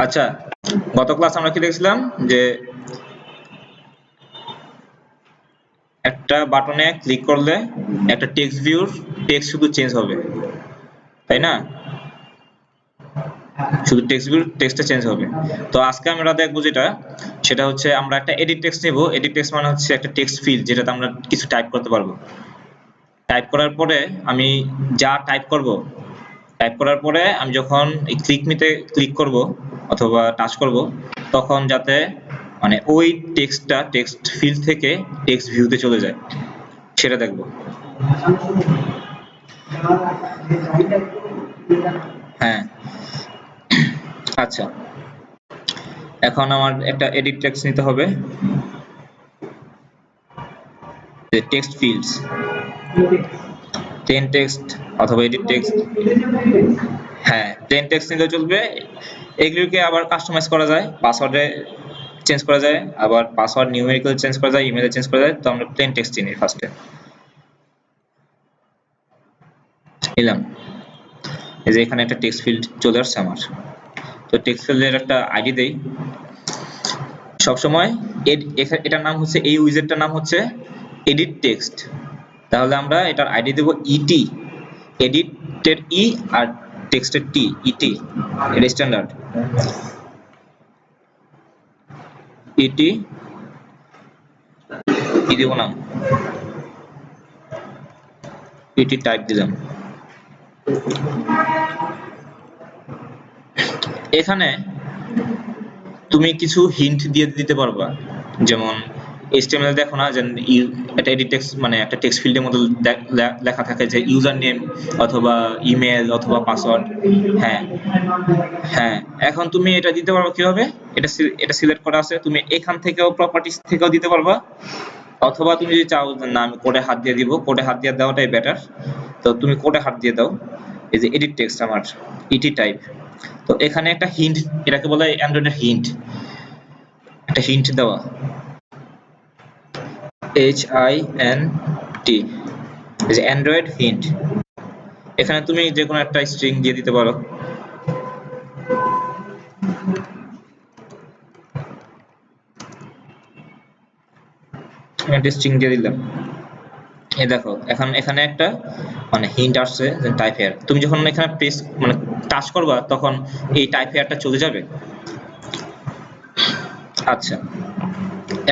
আচ্ছা, গত ক্লাস আমরা কি দেখছিলাম যে একটা বাটনে ক্লিক করলে একটা টেক্সট ভিউর টেক্সট শুধু চেঞ্জ হবে, তাই না? শুধু টেক্সট ভিউর টেক্সটটা চেঞ্জ হবে। তো আজকে আমরা দেখবো যেটা, সেটা হচ্ছে আমরা একটা এডিট টেক্সট নেব। এডিট টেক্সট মানে হচ্ছে একটা টেক্সট ফিল্ড যেটাতে আমরা কিছু টাইপ করতে পারবো। টাইপ করার পরে আমি যা টাইপ করার পরে আমি যখন এই ক্লিক মিতে ক্লিক করব অথবা টাচ করব, তখন যাতে মানে ওই টেক্সটটা টেক্সট ফিল্ড থেকে টেক্সট ভিউতে চলে যায় সেটা দেখব। হ্যাঁ, আচ্ছা, এখন আমার একটা এডিট টেক্সট নিতে হবে, যে টেক্সট ফিল্ডস, প্লেন টেক্সট অথবা এডিট টেক্সট। হ্যাঁ, প্লেন টেক্সট নিলে চলবে। এগুলোকে আবার কাস্টমাইজ করা যায়, পাসওয়ার্ডে চেঞ্জ করা যায়, আবার পাসওয়ার্ড নিউমেরিক্যাল চেঞ্জ করা যায়, ইমেলে চেঞ্জ করা যায়। তো আমরা প্লেন টেক্সট নিই ফার্স্টে। নিলাম, এই যে এখানে একটা টেক্সট ফিল্ড চলে আসছে আমার। তো টেক্সট ফিল্ডের একটা আইডি দেই। সবসময় এটার নাম হচ্ছে, এই উইজেটটার নাম হচ্ছে এডিট টেক্সট। তাহলে আমরা এটার আইডি দেব ইটি, এডিটের ই আর টেক্সটের টি, ইটি, এটা স্ট্যান্ডার্ড। ইটি কি দেব নাম, ইটি টাইপ দিলাম। এখানে তুমি কিছু হিন্ট দিয়ে দিতে পারবা, যেমন HTML দেখো না যে একটা এডিট টেক্সট মানে একটা টেক্সট ফিল্ডের মধ্যে লেখা থাকে যে ইউজার নেম অথবা ইমেল অথবা পাসওয়ার্ড। হ্যাঁ, হ্যাঁ, এখন তুমি এটা দিতে পারবে কিভাবে, এটা সিলেক্ট করা আছে, তুমি এখান থেকেও প্রপার্টিজ থেকেও দিতে পারবা, অথবা তুমি যদি চাও না আমি কোডে হাত দিয়ে দিব, কোডে হাত দিয়ে দেওয়াটাই বেটার। তো তুমি কোডে হাত দিয়ে দাও। এই যে এডিট টেক্সট আমার ইটি টাইপ। তো এখানে একটা হিন্ট, এটাকে বলে অ্যান্ড্রয়েডের হিন্ট, একটা হিন্ট দেওয়া, HINT, এই যে অ্যান্ড্রয়েড হিন্ট। এখানে তুমি যে কোনো একটা স্ট্রিং দিয়ে দিতে পারো। একটা স্ট্রিং দিয়ে দিলাম। এই দেখো এখন এখানে একটা মানে হিন্ট আসছে যে টাইপ হেয়ার। তুমি যখন এখানে প্রেস মানে টাচ করবা তখন এই টাইপ হেয়ারটা চলে যাবে। আচ্ছা,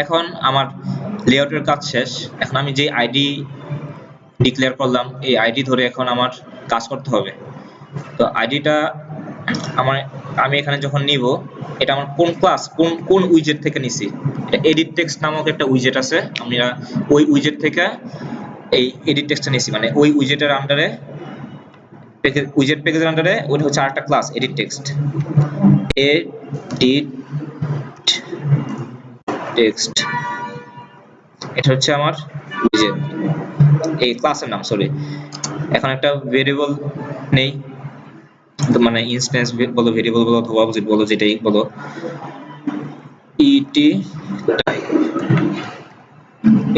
এখন আমার লেআউটের কাজ শেষ। এখন আমি যে আইডি ডিক্লেয়ার করলাম এই আইডি ধরে এখন আমার কাজ করতে হবে। তো আইডিটা আমার, আমি এখানে যখন নিব, এটা আমার কোন ক্লাস কোন উইজেট থেকে নিছি, এডিট টেক্সট নামক একটা উইজেট আছে, আমরা ওই উইজেট থেকে এই এডিট টেক্সটটা নিছি, মানে ওই উইজেটের আন্ডারে, উইজেট প্যাকেজের আন্ডারে ওটা হচ্ছে আরেকটা class edit text. Edit text, এটা হচ্ছে আমার উইজেট, এই ক্লাসের নাম, সরি। এখন একটা ভেরিয়েবল নেই, মানে ইনস্ট্যান্স বলো, ভেরিয়েবল বলো অথবা অবজেক্ট বলো, যেটাই বলো, ইটি টাইপ।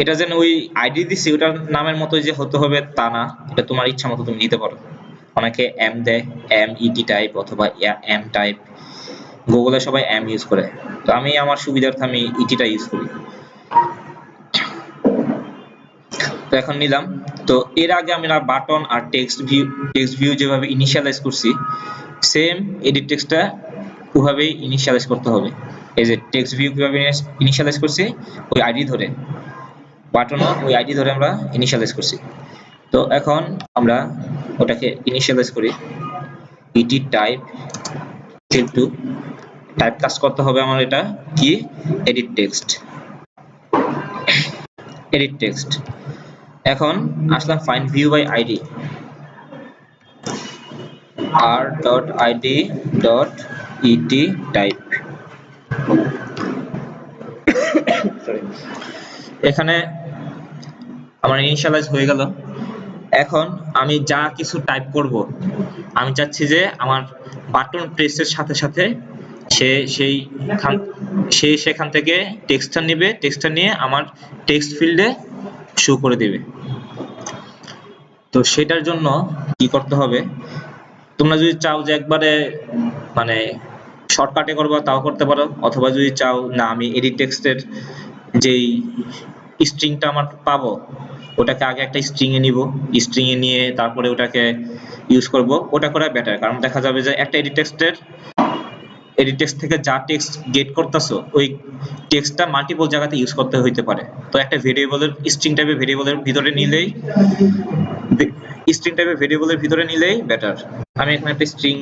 এটা যেন ওই আইডি দিছি ওটার নামের মতো যে হতে হবে তা না, এটা তোমার ইচ্ছা মতো তুমি দিতে পারো। অনেকে এম দেয়, এম ইটি টাইপ অথবা এম টাইপ, গুগলে সবাই এম ইউজ করে, তো আমি আমার সুবিধার্থে আমি ইটিটা ইউজ করি। তো এখন নিলাম। তো এর আগে আমরা বাটন আর টেক্সট ভিউ যেভাবে ইনিশিয়ালাইজ করছি, সেম এডিট টেক্সটটা ওভাবেই ইনিশিয়ালাইজ করতে হবে। এই যে টেক্সট ভিউ কিভাবে ইনিশিয়ালাইজ করছি, ওই আইডি ধরে, বাটনও ওই আইডি ধরে আমরা ইনিশিয়ালাইজ করছি। তো এখন আমরা ওটাকে ইনিশিয়ালাইজ করি, ইটি টাইপ টু টাইপ কাস্ট করতে হবে আমার, এটা কি এডিট টেক্সট, এডিট টেক্সট। এখন আসলাম find view by ID, r.id.et type. এখানে আমার ইনিশিয়ালাইজ হয়ে গেল। এখন আমি যা কিছু টাইপ করব, আমি চাচ্ছি যে আমার বাটন প্রেসের সাথে সাথে সে সেখান থেকে টেক্সটটা নেবে, টেক্সটটা নিয়ে আমার টেক্সট ফিল্ডে শো করে দেবে। তো সেটার জন্য কি করতে হবে, তোমরা যদি চাও যে একবারে মানে শর্টকাটে করবা তাও করতে পারো, অথবা যদি চাও না আমি এডিট টেক্সটের যেই স্ট্রিংটা আমার পাবো ওটাকে আগে একটা স্ট্রিং এ নিব, স্ট্রিং এ নিয়ে তারপরে ওটাকে ইউজ করব, ওটা করা বেটার। কারণ দেখা যাবে যে একটা এডিট টেক্সট থেকে যা টেক্সট গেট করতেছো ওই টেক্সটটা মাল্টিপল জায়গাতে ইউজ করতে হইতে পারে। তো একটা ভেরিয়েবলের স্ট্রিং টাইপের ভেরিয়েবলের ভিতরে নিলেই বেটার। আমি এখানে একটা স্ট্রিং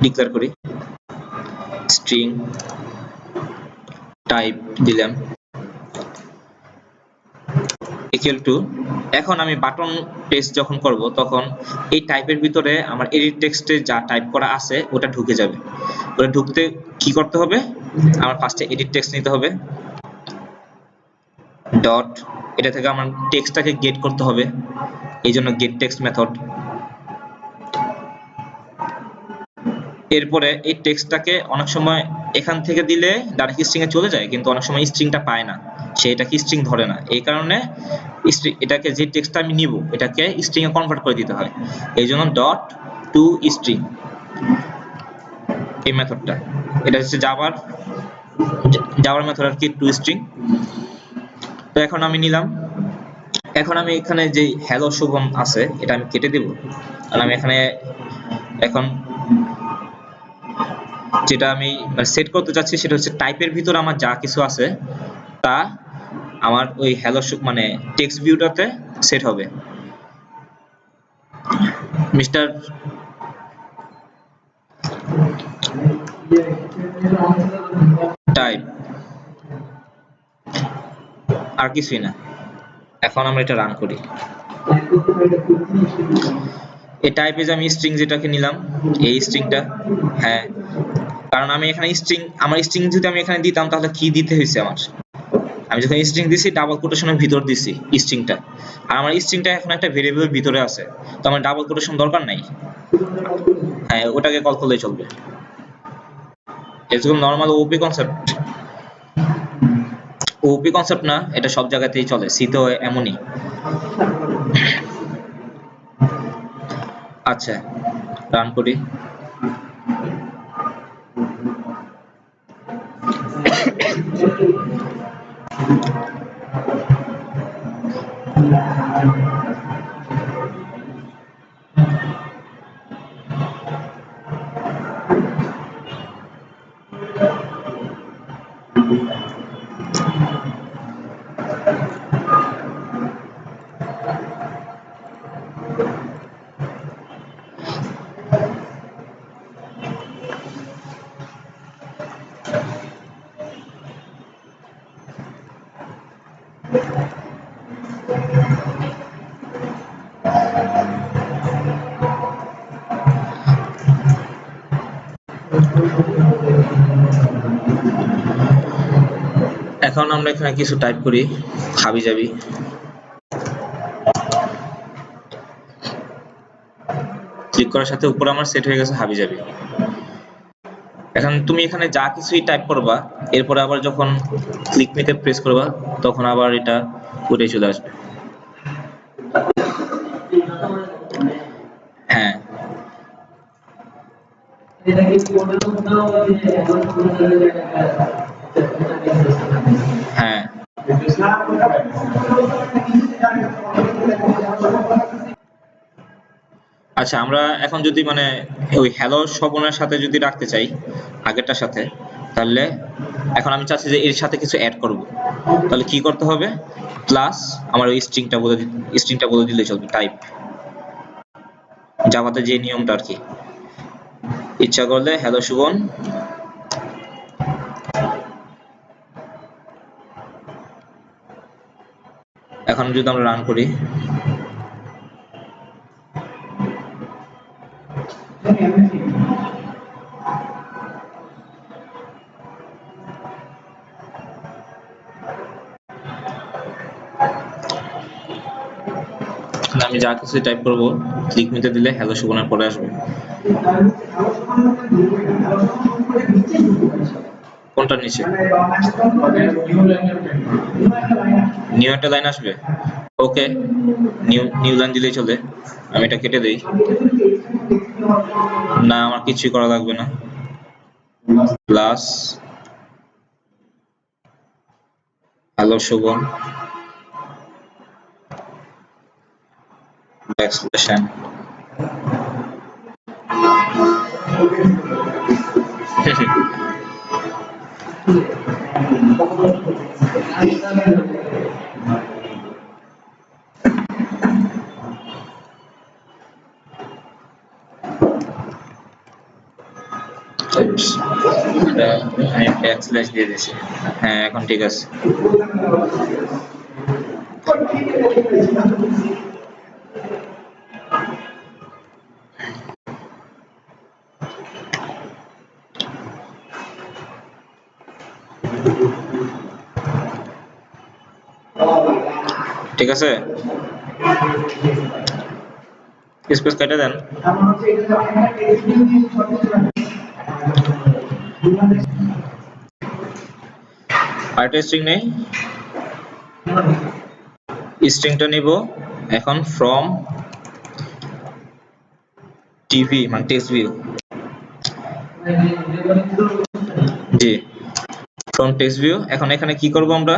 ডিক্লেয়ার করি, স্ট্রিং টাইপ দিলাম ইকুয়াল টু, এখন আমি বাটন পেস্ট যখন করব তখন এই টাইপের ভিতরে আমার এডিট টেক্সটে যা টাইপ করা আছে ওটা ঢুকে যাবে। ওটা ঢুকতে কি করতে হবে, আমার ফার্স্টে এডিট টেক্সট নিতে হবে, ডট এটা থেকে আমার টেক্সটটাকে গেট করতে হবে, এই জন্য গেট টেক্সট মেথড। এরপরে এই টেক্সটটাকে অনেক সময় এখান থেকে দিলে ডাইরেক্ট স্ট্রিং এ চলে যায়, কিন্তু অনেক সময় স্ট্রিংটা পায় না, সে এটাকে স্ট্রিং ধরে না, এই কারণে এটাকে যে টেক্সটটা আমি নিব এটাকে স্ট্রিং এ কনভার্ট করে দিতে হয়, এই জন্য ডট টু স্ট্রিং এই মেথডটা। এটা হচ্ছে জাভার মেথড আর কি, টু স্ট্রিং। তো এখন আমি নিলাম, এখন আমি এখানে যে হ্যালো শুভম আছে এটা আমি কেটে দেব, আর আমি এখানে এখন যেটা আমি সেট করতে চাচ্ছি সেটা হচ্ছে টাইপের ভিতর আমার যা কিছু আছে তা আমার ওই হ্যালো মানে টেক্সট ভিউটাতে সেট হবে। মিস্টার টাইপ আর কিছুই না। এখন আমরা এটা রান করি, এই টাইপে যে আমি স্ট্রিং যেটাকে নিলাম এই স্ট্রিংটা, হ্যাঁ কারণ আমি এখানে আমার স্ট্রিং যদি আমি এখানে দিতাম তাহলে কি দিতে হয়েছে, আমি যখন স্ট্রিং দিছি ডাবল কোটেশনের ভিতর দিছি স্ট্রিংটা, আর আমার স্ট্রিংটা এখন একটা ভেরিয়েবলের ভিতরে আছে, তো আমার ডাবল কোটেশন দরকার নাই, হ্যাঁ ওটাকে কল করলেই চলবে। এরকম নরমাল ওপি কনসেপ্ট না, এটা সব জায়গাতেই চলে, সি তো এমনই। আচ্ছা রান করি, এখন আমরা এখানে কিছু টাইপ করি হাবি যাবি, ক্লিক করার সাথে উপরে আমার সেট হয়ে গেছে হাবি যাবি। এখন তুমি এখানে যা কিছুই টাইপ করবা এরপরে আবার যখন ক্লিক মেতে প্রেস করবা তখন আবার এটা উঠে চলে আসবে। হ্যাঁ হ্যাঁ আচ্ছা আমরা এখন যদি মানে ওই হ্যালো স্বপনের সাথে যদি রাখতে চাই আগেরটার সাথে, তাহলে এখন আমি চাচ্ছি যে এর সাথে কিছু অ্যাড করব, তাহলে কি করতে হবে, প্লাস আমার ওই স্ট্রিংটা বলে দিলে চলবে, টাইপ জাভাতে যে নিয়মটা আর কি, ইচ্ছা করলে হ্যালো শুভন এখন যদি আমরা রান করি আমি যা কিছু টাইপ করব ক্লিক মেতে দিলে হ্যালো শুভনের পরে আসবে। কোনটা নিচে নিউ একটা লাইন আসবে, ওকে নিউ লাইন দিলেই চলে, আমি এটা কেটে দেই। না আমার কিছুই করা লাগবে না, প্লাস হ্যালো শুভম ব্যাকস্ল্যাশ আমি ব্যাকস্ল্যাশ দিয়ে দিয়েছি। হ্যাঁ এখন ঠিক আছে। ঠিক আছে, স্পেস কেটে দেন। আরেকটা স্ট্রিং নেই, স্ট্রিংটা নিব এখন ফ্রম টিভি মানে text view. G from text view. এখন এখানে কি করব আমরা,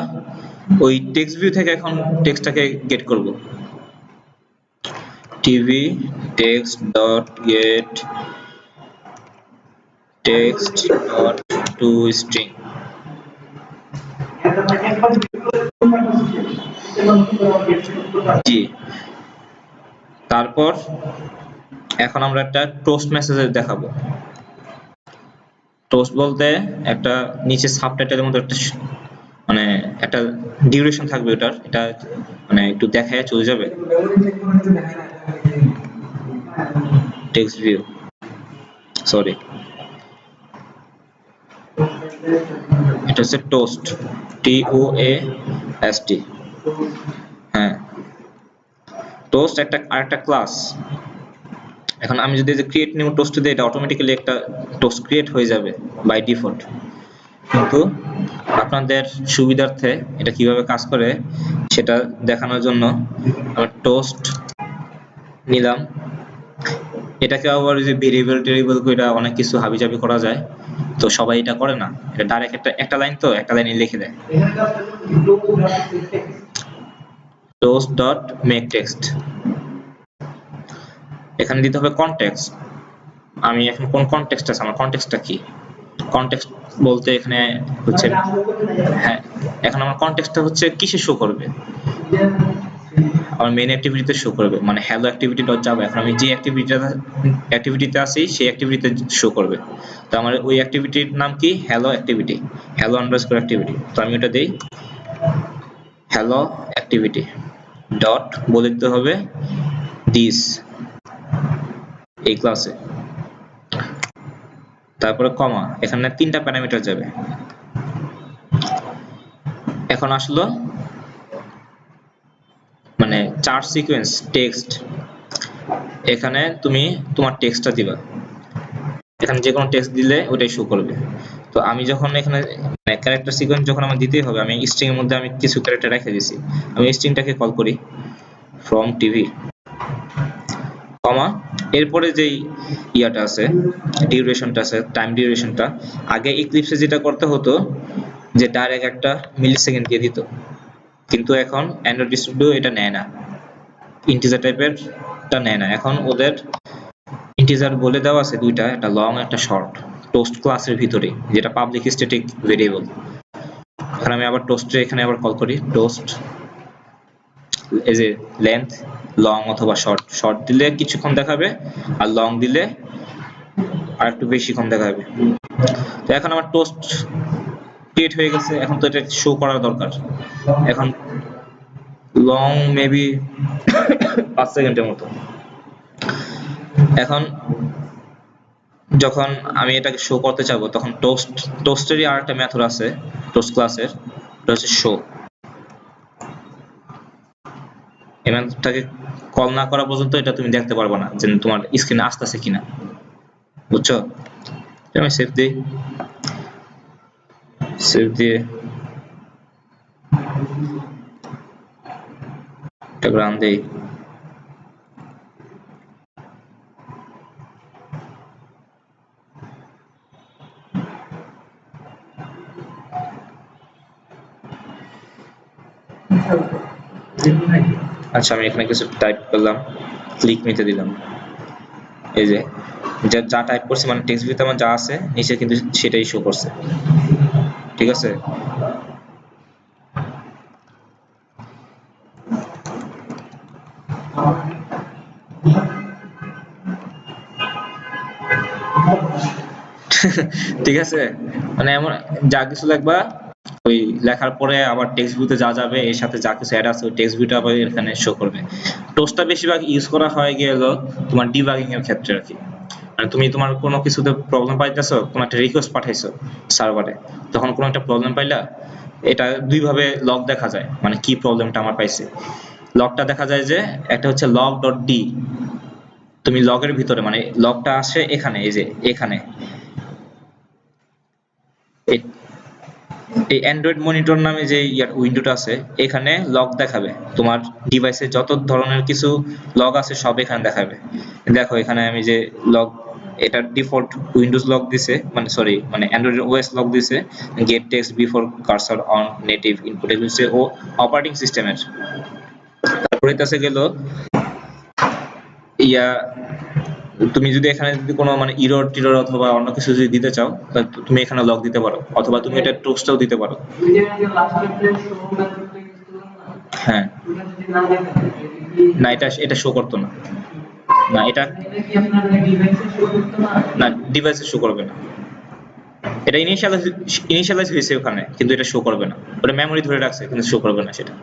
ওই টেক্সট ভিউ থেকে এখন টেক্সটটাকে গেট করব। TV text dot get text dot to string. জি তারপর এখন আমরা একটা টোস্ট মেসেজ দেখাবো। টোস্ট বলতে একটা নিচে সাবটাইটেলের মধ্যে একটা মানে একটা ডিউরেশন থাকবে ওটার, এটা মানে একটু দেখায় চলে যাবে। টেক্সট ভিউ সরি, এটা হচ্ছে টোস্ট, TOAST। হ্যাঁ টোস্ট একটা আরেকটা ক্লাস। এখন আমি যদি ক্রিয়েট নিউ টোস্ট দিই, এটা অটোমেটিক্যালি একটা টোস্ট ক্রিয়েট হয়ে যাবে বাই ডিফল্ট। কিন্তু আপনাদের সুবিধার্থে এটা কিভাবে কাজ করে সেটা দেখানোর জন্য আমরা টোস্ট নিলাম। এটাকে আবার যে ভেরিয়েবল টেরিয়েবল কইরা অনেক কিছু হাবিজাবি করা যায়, তো সবাই এটা করে না, এটা ডাইরেক্ট একটা লাইন, তো একটা লাইনে লিখে দেয় toast ডট মেক টেক্সট। এখানে দিতে হবে কনটেক্সট। আমি এখন কোন কনটেক্সট আছে, আমার কনটেক্সটটা কি, কনটেক্সট বলতে এখানে হচ্ছে, হ্যাঁ এখন আমার কনটেক্সটটা হচ্ছে কিসে শো করবে, আমার মেইন অ্যাক্টিভিটিতে শো করবে, মানে হ্যালো অ্যাক্টিভিটি ডট জাভা। এখন আমি যে অ্যাক্টিভিটিতে আছি সেই অ্যাক্টিভিটিতে শো করবে। তো আমার ওই অ্যাক্টিভিটির নাম কি, hello activity, hello underscore activity. তো আমি ওটা দেই হ্যালো অ্যাক্টিভিটি ডট বলে দিতে হবে দিস এই ক্লাসে, তারপরে কমা, এখানে 3টা প্যারামিটার যাবে। এখন আসলো মানে 4 সিকোয়েন্স টেক্সট, এখানে তুমি তোমার টেক্সটটা দিবা, এখানে যে কোনো টেক্সট দিলে ওটাই শো করবে। তো আমি যখন এখানে মানে ক্যারেক্টার সিকোয়েন্স যখন আমার দিতেই হবে, আমি স্ট্রিং এর মধ্যে আমি কিছু ক্যারেক্টার রেখে দিয়েছি, আমি স্ট্রিংটাকে কল করি ফ্রম টিভি কমা, এরপরে যেই ইয়াটা আছে ডিউরেশনটা আছে, টাইম ডিউরেশনটা, আগে ইক্লিপসে যেটা করতে হতো যে ডাইরেক্ট একটা মিলি সেকেন্ড দিয়ে দিত, কিন্তু এখন অ্যান্ড্রয়েড স্টুডিও এটা নেয় না, ইন্টিজার টাইপেরটা নেয় না। এখন ওদের ইন্টিজার বলে দেওয়া আছে দুইটা, একটা লং একটা শর্ট, টোস্ট ক্লাসের ভিতরে, যেটা পাবলিক স্ট্যাটিক ভেরিয়েবল। এখন আমি আবার টোস্টে এখানে আবার কল করি টোস্ট এই যে লেন্থ লং অথবা শর্ট, শর্ট দিলে কিছুক্ষণ দেখাবে আর লং দিলে আর একটু বেশিক্ষণ দেখাবে। তো এখন আমার টোস্ট ক্রিয়েট হয়ে গেছে, এখন তো এটা শো করার দরকার। এখন লং মেবি 5 সেকেন্ডের মতো। এখন যখন আমি এটাকে শো করতে চাবো তখন টোস্টেরই আর একটা মেথড আছে টোস্ট ক্লাসের, এটা হচ্ছে শো। এই মেথডটাকে কল না করা পর্যন্ত এটা তুমি দেখতে পারবে না যে তোমার স্ক্রিনে আসতেছে কিনা, বুঝছো? আমি সেভ দিই, সেভ দিয়ে এটা রান দেই। আচ্ছা আমি এখানে কিছু টাইপ করলাম, ক্লিক নিতে দিলাম, এই যে যা যা টাইপ করছি মানে টেক্সট ভিউতে আমার যা আছে নিচে কিন্তু সেটাই শো করছে, ঠিক আছে। ঠিক আছে, মানে এমন যা কিছু লিখবা ওই লেখার পরে আবার টেক্সট ভিউতে যা যাবে এর সাথে যা কিছু অ্যাড আছে ওই টেক্সট ভিউটা আবার এখানে শো করবে। টোস্টটা বেশিরভাগ ইউজ করা হয় গিয়ে হলো তোমার ডিবাগিং এর ক্ষেত্রে আর কি। মানে তুমি তোমার কোনো কিছুতে প্রবলেম পাইতেছো, কোনো একটা রিকোয়েস্ট পাঠাইছো সার্ভারে, তখন কোনো একটা প্রবলেম পাইলা, এটা দুই ভাবে লগ দেখা যায়, মানে কি প্রবলেমটা আমার পাইছে। লগটা দেখা যায় যে একটা হচ্ছে লগ ডট ডি, তুমি লগের ভিতরে মানে লগটা আসে এখানে, এই যে এখানে এই এই অ্যান্ড্রয়েড মনিটর নামে যে উইন্ডোটা আছে এখানে লগ দেখাবে, তোমার ডিভাইসে যত ধরনের কিছু লগ আছে সব এখানে দেখাবে। দেখো এখানে আমি যে লগ, এটা ডিফল্ট উইন্ডোজ লগ দিছে, মানে সরি মানে অ্যান্ড্রয়েড ওএস লগ দিছে, gate text before cursor on native input দিছে ও অপারেটিং সিস্টেমের। তারপরে কাছে গেল ইয়া, তুমি যদি এখানে যদি কোনো মানে ইরর টিরর অথবা অন্য কিছু যদি দিতে চাও তাহলে তুমি এখানে লগ দিতে পারো, অথবা তুমি এটা টোস্টও দিতে পারো। হ্যাঁ না এটা এটা শো করতো না, না এটা না ডিভাইসে শো করবে না, এটা ইনিশিয়ালাইজ হয়েছে ওখানে কিন্তু এটা শো করবে না, ওটা মেমরি ধরে রাখছে কিন্তু শো করবে না সেটা।